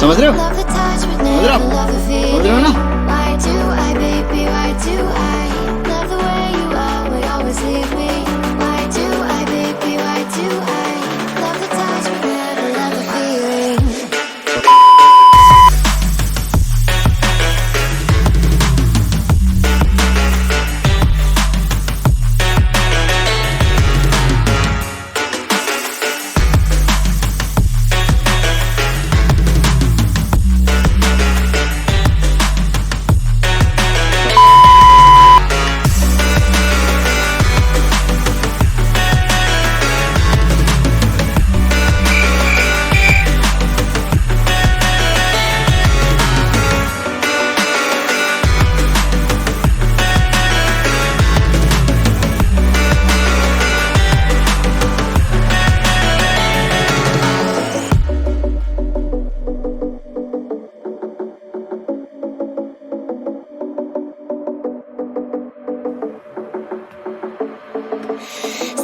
समझ रहे हो? समझ रहे हो? समझ रहे हो ना? Why do I, baby, why do I love the way you always leave me? Why do I, baby, why do I love the touch but never love the feeling?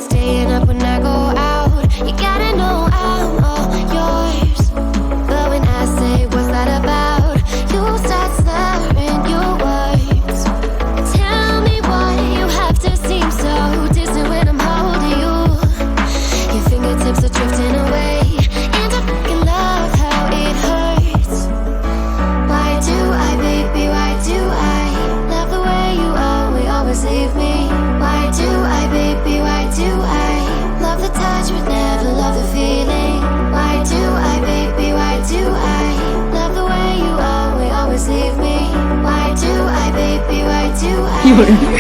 Staying up when I go out, you gotta know I'm all yours. But when I say what's that about, you start slurring your words. Tell me why you have to seem so distant when I'm holding you. Your fingertips are drifting away, and I fucking love how it hurts. Why do I, baby, why do I love the way you always leave me? Why do I, baby, why do I love the touch but never love the feeling? Why do I, baby, why do I love the way you always leave me? Why do I, baby, why do I